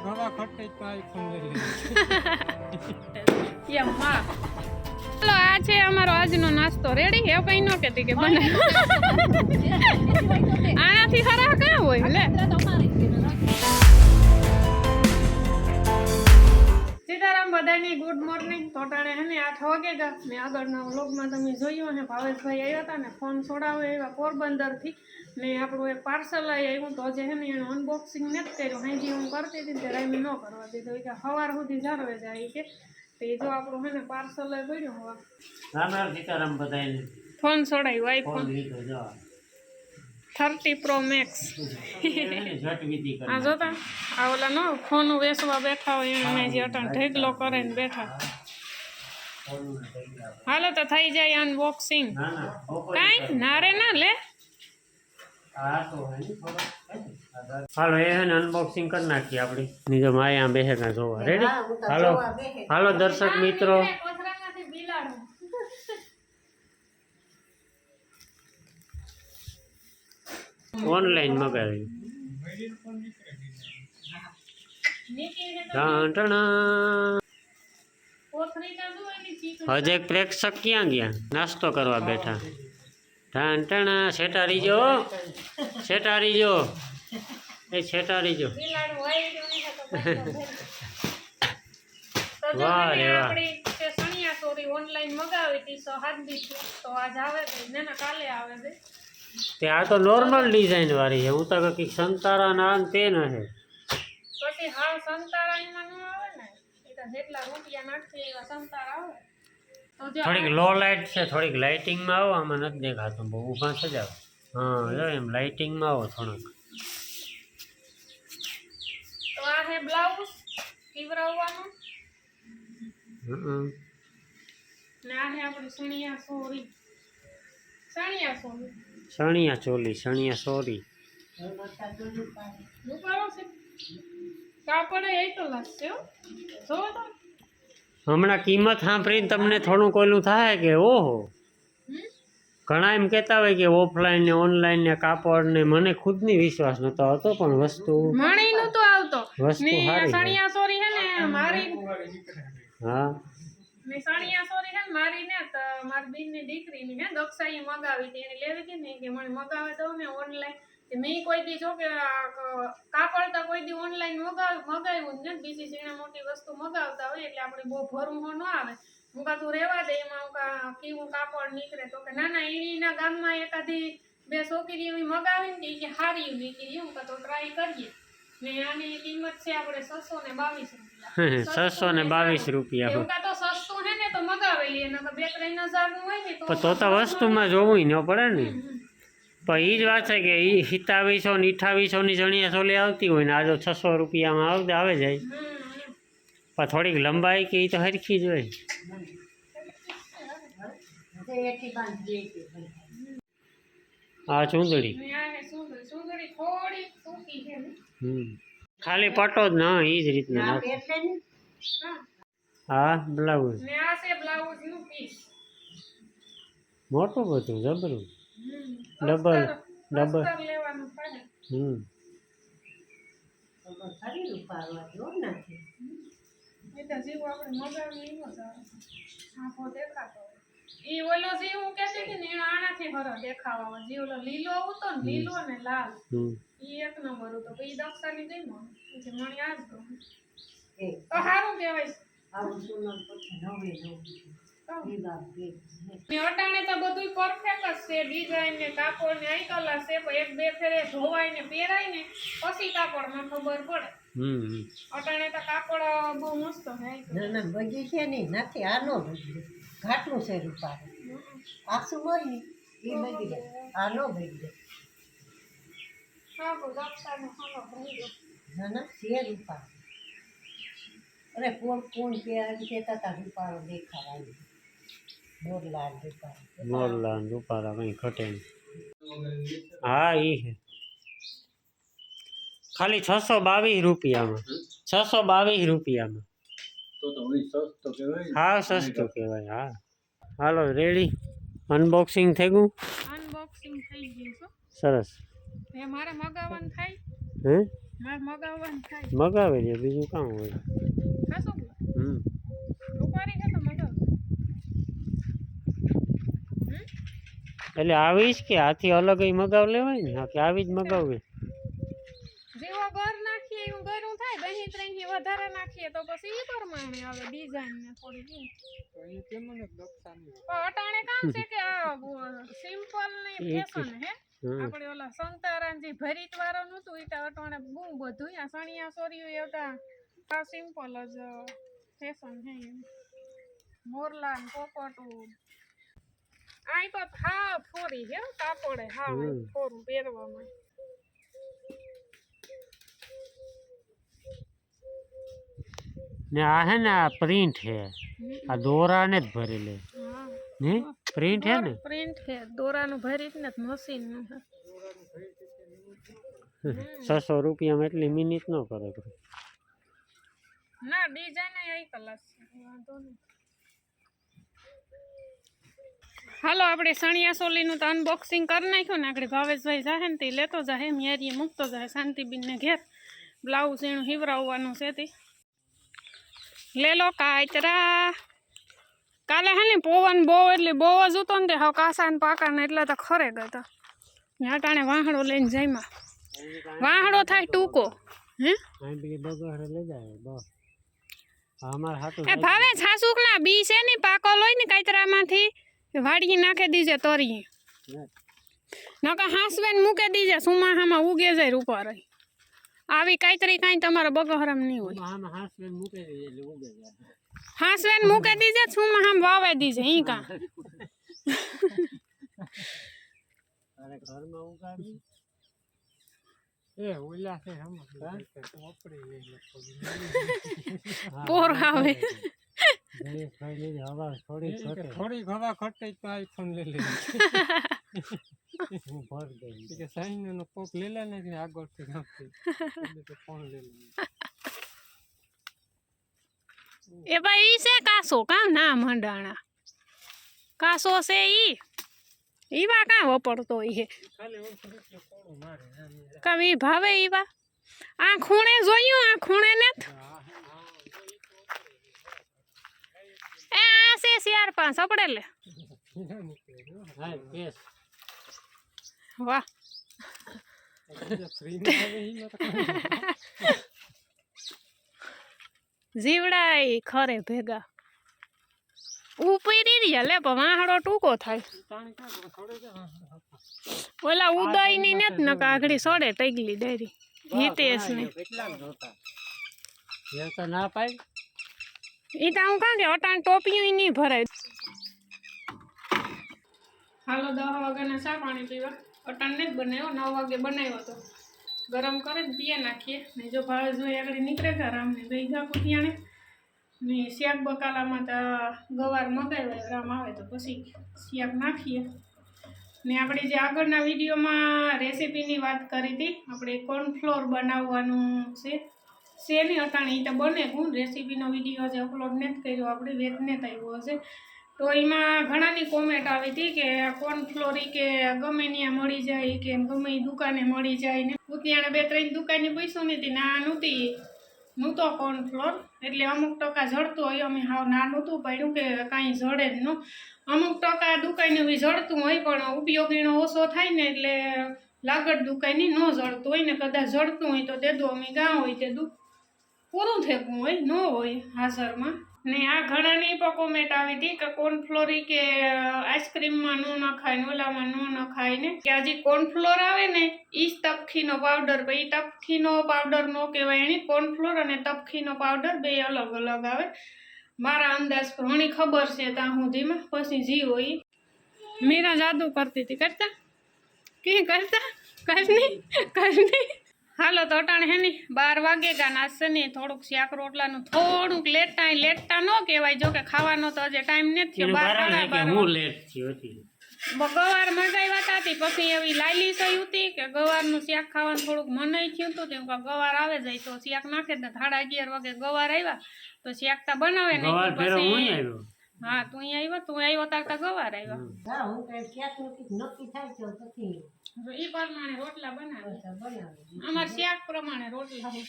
ઘણા ખટે કાઈ ફોન યમ માં ચલો આ છે અમારો આજનો નાસ્તો રેડી હે કઈ નો કેતી કે બને આનાથી ખરા ક્યાં હોય લે સીતારામ બધાની ગુડ મોર્નિંગ તોટાણે હે ને 8 વાગે ગયા મેં આગળના વ્લોગમાં તમે જોયું હે ભાવેશભાઈ આવ્યા હતા ને ફોન છોડાવે એવા પોરબંદરથી ને આપણું એક પાર્સલ આવ્યું તો આજે હે ને એનું અનબોક્સિંગ નથી કર્યું હાજી હું કરતી હતી ત્યારે મેં ન કરવા દીધું કે સવાર સુધી જાળવે જાય કે તે જો આપણું હે ને પાર્સલ પડ્યું હવા રામ રામ સીતારામ બધાને ફોન છોડાયું આઈફોન 30 Pro Max ઝટ વિધિ કરી આ જોતા આ ઓલા નો ફોન વેચવા બેઠા હોય એને મેં જે અટણ ઢેગલો કરીને બેઠા હાલો તો થઈ જાય અનબોક્સિંગ ના ના કાઈ ના રે ના લે આ તો હે ને થોડો હાલો એ હે ને અનબોક્સિંગ કરી નાખીએ આપણી નીચે માયા બેહે કા જોવા રેડી હાલો હાલો દર્શક મિત્રો કોથરામાંથી બિલાડું ઓનલાઈન મગાવી હજે પ્રેક્ષક ક્યાં ગયા નાસ્તો કરવા બેઠા ઢાંટણા છેટારી જો એ છેટારી જો વાહ રે વાહ સણિયા સોરી ઓનલાઈન મગાવી હતી 7 દિવસ તો આજ આવે છે ને કાલે આવે છે તે આ તો નોર્મલ ડિઝાઇન વાળી છે હું તો કંઈક સંતારા ના તે ન છે પછી હાવ સંતારામાં ન આવે ને એ તો જેટલા રૂપિયા નાખીએ એવા સંતારા આવે તો જો થોડીક લો લાઇટ છે થોડીક લાઇટિંગમાં આવો આમાં નથી દેખાતું બહુ ઊભા છે જાવ હા જો એમ લાઇટિંગમાં આવો થોડોક તો આ છે બ્લાઉઝ પીવરાવવાનું ને આ છે આપણી સણિયા સોરી સણિયા ચોલી સણિયા સોરી રૂપાળો છે કાપડ એ તો લાગશે હો જોવો તો હમણાં કિંમત સાંભળીને તમને થોડું કોઈલું થાય કે ઓહો ઘણા એમ કહેતા હોય કે ઓફલાઈન ને ઓનલાઈન ને કાપડ ને મને ખુદની વિશ્વાસ નતો આવતો પણ વસ્તુ મણીનું તો આવતો વસ્તુ ને સારી છે. સણિયા સોરી હે ને મારી હા ને સણિયા સોરી હે ને મારી ને તો મારી બેનની દીકરીની હે દક્ષાઈ મગાવી હતી એને લેવી હતી ને કે મને મગાવે દો ને ઓનલાઈન મેં કોઈ દી જો કે કાપડ તો કોઈ દી ઓનલાઈન મગાવ્યું જ ને બીજી ઝીણા મોટી વસ્તુ મગાવતા હોય એટલે આપણે બહુ ભરમો ન આવે હું કા તું રહેવા દે એમાં કેવું કાપડ નીકળે તો કે ના ના એના ગામમાં એકાદી 2 છોકરીઓ મગાવીને કે સારી નીકળી હું તો ટ્રાય કરીએ ને આની કિંમત છે આપણે 622 રૂપિયા એવું કા તો સસ્તું હે ને તો મગાવી લઈએ નકર 2-3 હજાર નું હોય ને પણ તો વસ્તુમાં જોવું ન પડે ને પણ એ જ વાત છે કે એ 2700 ને 2800 ની જણિયા સોલી આવતી હોય ને આ જો 600 રૂપિયામાં આવે જાય પણ થોડીક લંબાઈ કે એ તો હરખી જ હોય આ ચૂંદડી ખાલી પટો જ ના એ જ રીતના હા બ્લાઉઝ મોટું બધું જબરું ડબલ ઈ ઓલો જે હું કહેતી હતી ને આનાથી હરો દેખાવા જે ઓલો લીલો હતો ને લીલો ને લાલ ઈ એક નંબર હતો તો ઈ દક્ષાની ગઈ મને કે મણી આજ તો સારું કહેવાય અટાણે તો બધું પરફેક્ટ જ છે ડિઝાઇન ને કાપડ ને આઈ કલર છે પણ 1-2 ફેરે ધોવાય ને પહેરાય ને પછી કાપડમાં ખબર પડે અટાણે તો કાપડ બહુ મસ્ત છે ના બગી છે નહીં નથી આનો ઘાટું છે રૂપા આસુ મરી એ બગી આનો બગી હા તો દક્ષાનો ખાનો ભરી ગયો ના છે રૂપા અરે કોણ કે કહેતા હતા રૂપાળો દેખાવાય મોરલા રૂપાળા કઈ ઘટે હા એ છે ખાલી 622 રૂપિયામાં 622 રૂપિયામાં હા સસ્તું કહેવાય હા હાલો રેડી અનબોક્સિંગ થઈ ગયું અનબોક્સિંગ થઈ ગયું છે સરસ એ મારે મગાવવાનું થાય હે મારે મગાવવાનું થાય મગાવી દે બીજું કામ હોય. હા શું હમ રૂપારી છે તો મગાવ એટલે આવીશ કે આથી અલગ મગાવ લેવાય ને કે આવી જ મગાવવી. જેવો ઘર નાખીએ એવું ઘરું થાય દહીં ત્રણથી વધારે નાખીએ તો પછી એ પ્રમાણે આવે ડિઝાઇન ને થોડી પણ અટાણે કામ છે કે સિમ્પલ ની ફેશન હે આપણે ઓલા સંતારાજી ભરીત વાળો નતું ઈ તો અટાણે બહુ બધું આ સણિયા સોરીઓ એવતા આ સિમ્પલ જ ફેશન હે એમ મોરલા ને પોપટું આઈ તો હા થોડી હે કાપડે હા થોડું પહેરવામાં ને આ હે ને આ પ્રિન્ટ હે આ દોરા ને જ ભરી લે હા ને પ્રિન્ટ હે ને પ્રિન્ટ હે દોરાનું ભરી ને મશીન નું હે 600 રૂપિયામાં એટલી મિનિટ ન કરે. ના ડિઝાઇન એ કલર છે વાંધો નહીં. હાલો આપણે સણિયા સોલીનું તો અનબોક્સિંગ કરી નાખ્યું ને આપણે ભાવેશભાઈ જાહે ને તે લેતો જાહે મ્યારીએ મૂકતો જાહે શાંતિબીનને ઘેર બ્લાઉઝ એનું હિવરાવવાનું છે તે લે લો કાચરા કાલે હે ને પવન બહુ એટલે બહુ જ હતો ને તે હવે કાસા ને પાકા ને એટલે તો ખરે ગયા અટાણે વાહડો લઈને જઈમાં વાહડો થાય ટૂંકો હે એ ભાવે છાસુક ના બી છે ને પાકો લોય ને કાતરામાંથી વાડી નાખી દીજે તરી નકા હાસવેન મૂકી દીજે સુમાહામાં ઉગે જાય રૂપા રહી આવી કાતરી કાંઈ તમારા બગહરમ નહીં હોય હાસવેન મૂકી દીજે સુમાહામાં વાવે દીજે ઈ કા પોર આવે થોડી હવા ખટે તો આઈફોન લઈ લે કે સાઈન નો પોપ લઈ લે ને આગળ થી ફોન લઈ લે એ ભાઈ ઈ છે કાસો કામ ના મંડાણા કાસો છે ઈવા કાં વપરતો હોય કવી ભાવે ઈવા આ ખૂણે જોયું આ ખૂણે ને એ આ છે 4-5 આપડે લે વાહ જીવડાય ખરે ભેગા ઉપરી રહ્યા લે પણ વાહડો ટૂંકો થાય ઓલા ઉદય ની ને જ કાગડી સોડે ટગલી ડેરી હિતેશ ને ના પાય ઈ તો હું કાં કે અટાણ ટોપિયું નહીં ભરાય હાલો 10 વાગ્યાના ચા પાણી પીવા અટાણ ને જ બનાવ્યો 9 વાગે બનાવ્યો તો ગરમ કરીને પીએ નાખીએ ને જો ભાવે જોઈ આગળ નીકળે કે રામ ને ભેગા કુટિયાણે ને શાક બકાલામાં તો ગવાર મગાવ્યા રામ આવે તો પછી શાક નાખીએ ને આપણે જે આગળના વિડીયોમાં રેસીપીની વાત કરી હતી આપણે કોર્નફ્લોર બનાવવાનું છે શેની અટાણી તો બને હું રેસીપીનો વિડીયો જે અપલોડ નથી કર્યો આપણે વેચને આવ્યો હશે તો એમાં ઘણાની કોમેન્ટ આવી હતી કે કોર્નફ્લોર કે ગમે ત્યાં મળી જાય કે ગમે એ દુકાને મળી જાય ને હું ત્યાં 2-3 દુકાને પૂછ્યું નથી ના નહોતો કોર્નફ્લોર એટલે અમુક ટકા જળતો હોય અમે હાવ ના નહોતું પડ્યું કે કાંઈ જળે જ ન અમુક ટકા દુકાને બી જળતું હોય પણ ઉપયોગીનો ઓછો થાય ને એટલે લાગડ દુકાને ન જળતું હોય ને કદાચ જળતું હોય તો તે દો અમે ગાં હોય તે પૂરું થયું હોય ન હોય હાજરમાં ને આ ઘણાની પણ કોમેન્ટ આવી હતી કે કોર્નફ્લોર કે આઈસ્ક્રીમમાં ન નખાય ને ઓલામાં ન નખાય ને કે આ જે કોર્નફ્લોર આવે ને એ તપખીનો પાવડર એ તપખીનો પાવડર ન કહેવાય એની કોર્નફ્લોર અને તપખીનો પાવડર બે અલગ અલગ આવે મારા અંદાજ ઘણી ખબર છે ત્યાં સુધીમાં પછી જી હોય મીરા જાદુ કરતી હતી કરતા કે કરતા કરની હાલો તો અટાણે હે ને 12 વાગે ગા નાસ્તે ને થોડુંક શાક રોટલાનું થોડુંક લેટા ન કહેવાય જો કે ખાવાનો તો હજે ટાઈમ નથી થયો 12 ગવાર મંગાવ્યા હતી પછી એવી લાયલી સહી હતી કે ગવારનું શાક ખાવાનું થોડુંક મનાઈ થયું હતું કેમ કે ગવાર આવે જાય તો શાક નાખે ને 11:30 વાગે ગવાર આવ્યા તો શાક તા બનાવે ને પછી હા તું આવ્યો તાર ગવાર આવ્યા હા હું કઈ ક્યાંક નક્કી થાય છે પછી ઈ પ્રમાણે રોટલા બનાવે બનાવી અમાર શાક પ્રમાણે રોટલા હોય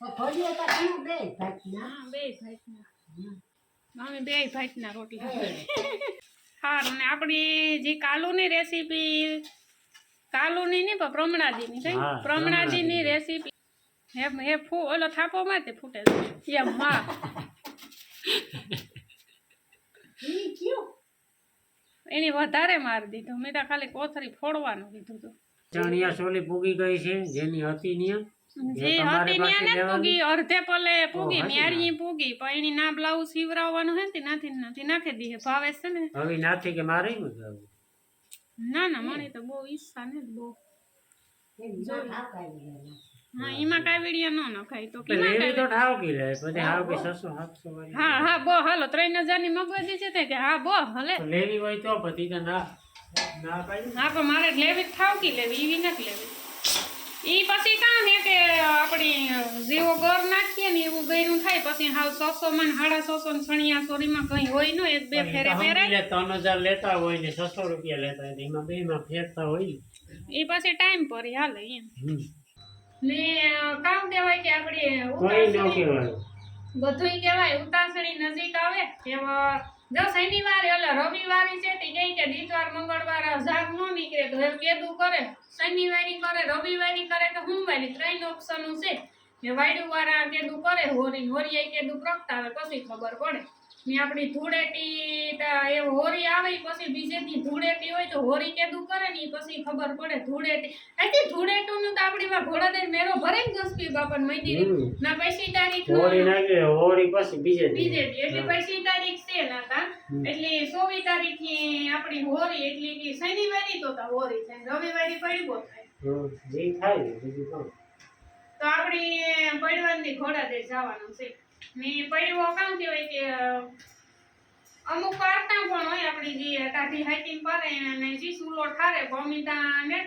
ઘડીએ તો ઘણું બે ભાગના હા બે ભાઈના અમે બે ભાઈના રોટલા સારું ને આપણી જે કાલુની રેસીપી કાલુની નહીં પણ પ્રમણાજીની કઈ હા, પ્રમણાજીની રેસીપી હે ઓલો થાપો મારતે ફૂટે છે એમ માં ઈ કયું એની વધારે મારી દીધું મેં તો ખાલી કોથળી ફોડવાનું કીધું હતું ચણિયા ચોલી પૂગી ગઈ છે જેની હતી ન્યા જે તમારી હતી પાસે ત્યાં નથી લેવાની? પૂગી અડધે પલે પૂગી હાજી ન્યારી પૂગી પણ એની ના બ્લાઉઝ સીવરાવવાનું હે ને નથી નાખી દીધે ભાવેશ છે ને હવે નાથી કે મારે મગાવું ના ના મને તો બહુ ઈચ્છા ને બહુ એ જો ઠાકાઈ હા એમાં કાંઈ વિડીયો ન નખાય તો તો કેમાં લેવી તો કાંઈ ઠાવ કી લે પછી હાવ કે 600 700 વાળી હા હા બો હાલો 3000 ની મગવા દી છે તે કે હા બો હલે તો લેવી હોય તો પછી તો ના ના પાડી હા પણ મારે લેવી જ ઠાવકી લેવી એવી નથી લેવી ઈ પછી કામ હે કે આપણી જેવો ગોર નાખીએ ને એવું ગયરું થાય પછી હાવ 600 માં 650 ને સણિયા ચોરીમાં કઈ હોય નો એક બે ફેરે ફેરે લે 3000 લેતા હોય ને 600 રૂપિયા લેતા હોય તો એમાં બેમાં ફેરતા હોય ઈ પછી ટાઈમ પર હાલે એમ હમ ને કામ દેવાય કે આપણે કોઈ ન ઉતાસણી કહેવાય બધુંય કહેવાય ઉતાસણી નજીક આવે એમાં જો શનિવારે એટલે રવિવારે છે તે કઈ કે દીતવાર મંગળવાર ઝાગ ન નીકળે તો એ કેદું કરે શનિવારી કરે રવિવારી કરે કે સોમવારી 3 ઓપ્શન છે એ વાયડું વાળા કેદું કરે હોરી કેદું પ્રગટાવે પછી ખબર પડે ને આપણી ધૂળેટી એ હોરી આવે ઈ પછી બીજે દી ધૂળેટી હોય તો હોરી કેદું કરે ને ઈ પછી ખબર પડે ધૂળેટી આથી ધૂળેટુનું તો આપણી માં ઘોડાદેર મેરો ભરે જ ગસ્તી બાપન મૈદી ના પૈસી તારીખ હોળી નાખી હોળી પછી બીજે બીજે દી એટલે પૈસી તારીખ છે ના તા એટલે 24 તારીખની આપણી હોરી એટલે કે શનિવારી તો તા હોરી થાય રવિવારી પડવો થાય જે થાય ને બીજું કામ તો આપણી પડવાની ઘોડાદેર જવાનું છે ને પડવો કામ કહેવાય કે અમુક વાર્તા પણ હોય આપણી જે કાઢી હાઈટિંગ કરે અને જે સુલો ઠારે ભમિતા ને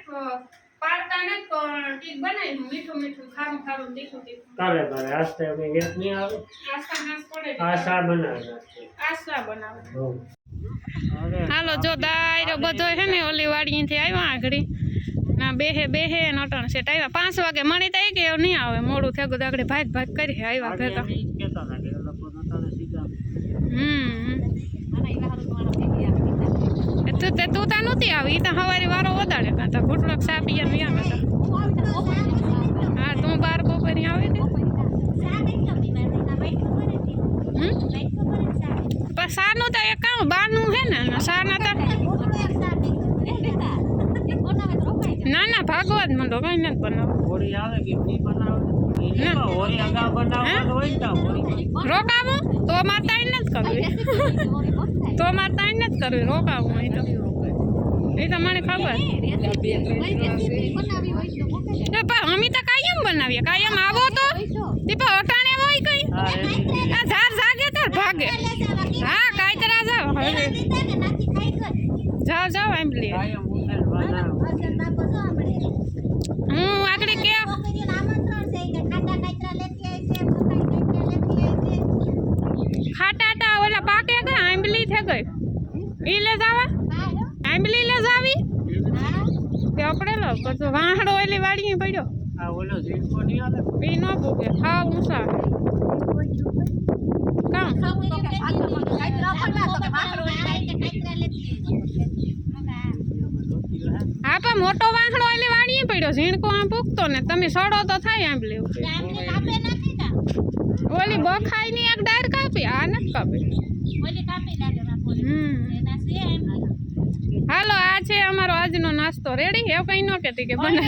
પાડતા ને પણ ટીક બનાવી મીઠું મીઠું ખારું ખારું તીખું તીખું કાલે કાલે આસ્તે અમે ગેસ નહીં આવે આસા નાસ પડે આ શા બનાવે આસા બનાવે હવે હાલો જો દાયરો બધો છે ને ઓલી વાડીથી આવ્યા આગળ ના બેહે નટણ સેટ આવ્યા 5 વાગે મણી તો કે નહીં આવે મોડું થયું તો આગળ ભાગ કરી આવ્યા ભેગા કેતા હતા કે લોકો નતા સીધા તું તા નહોતી આવી તા હવારી વારો વધારે કાતા ઘૂંટડક સાપી એમ યા હતા હા તું 12 બપોરી આવે ને પણ સાનું તો એક કામ બાનું હે ને સાના તો ના ભાગવત મંડો કઈ નથી બનાવ હોળી આવે કે નહીં બનાવે હોળી અગાઉ બનાવવાનું હોય ને તો હોળી રોકાવું તો માતા નથી કરવી તો માતા નથી કરવી રોકાવું હોય તો એ તો મને ખબર અમે તો કાયમ બનાવીએ કાયમ આવો તો દીપા અટાણે હોય કઈ આ ઝાર જાગે તાર ભાગે હા કાયતરા જાવ હવે જાવ એમ લે કાયમ ઉઠાઈને બનાવે હું આગળ કે ખાટાટા ઓલા પાકે ગયા આંબલી થઈ ગઈ ઈ લે જાવા આંબલી લે જાવી કે આપણે લો પછી વાહડો એલી વાડીએ પડ્યો આ ઓલો ઝીણકો નહીં આવે ઈ ન પૂગે હા ઊંસા કામ હા પણ મોટો વાહડો એલી વાડીએ પડ્યો ઝીણકો આમ પૂગતો ને તમે સડો તો થાય આંબલી ઓલી બખાઈ ની એક ડાયર કાપી આ નથી કાપી હાલો આ છે અમારો આજનો નાસ્તો રેડી એવું કઈ ન કેતી કે બને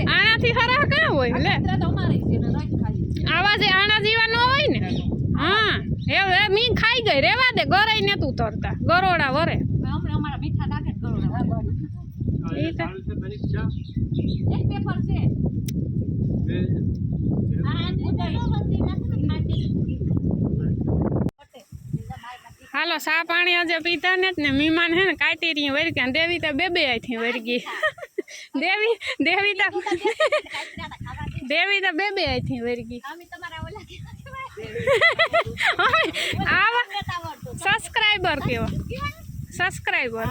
આનાથી હરા ક્યાં હોય લે આવા જે આના જીવા ન હોય ને હા એ મી ખાઈ ગઈ રેવા દે ગરાઈ ને તું તરતા ગરોડા વરે હાલો સા પાણી આજે પીતા ને ને મીમાન હે ને કાતીરી વરગ્યા દેવી તો બે આથી વરગી દેવી તો બે આથી વરગી આવા સબસ્ક્રાઇબર કેવો સબસ્ક્રાઇબર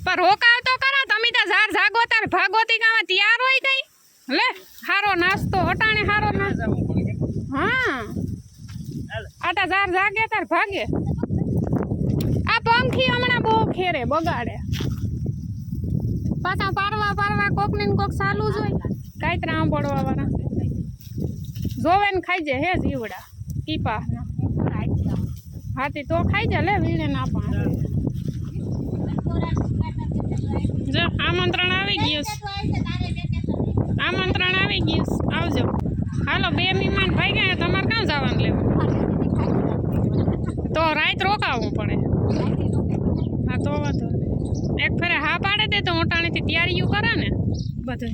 પર રોકાવ તો કરા તમે તો ઝાર જાગો તાર ભાગોતી કામાં તૈયાર હોય ગઈ લે હારો નાસ્તો અટાણે હારો નાસ્તો હા આટા ઝાર જાગે તાર ભાગે આ પંખી હમણાં બહુ ખેરે બગાડે પાછા પારવા કોક ને કોક ચાલુ જ હોય કાંઈ આંબળવા વાળા જોવે ને ખાઈ જાય હે જીવડા ટીપા હાથી તો ખાઈ જાય લે વીણે ના પાડે જો આમંત્રણ આવી ગયું આમંત્રણ આવી ગયું આવજો હાલો 2 મહેમાન ભાઈ ગયા તમારે ક્યાં જવાનું લેવું તો રાત રોકાવું પડે હા તો વાંધો નહીં. એક ફેરે હા પાડે દે તો ઓટાણીથી તૈયારીઓ કરે ને બધે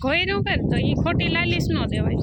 કોઈ નું કર તો એ ખોટી લાલીશ ન દેવાય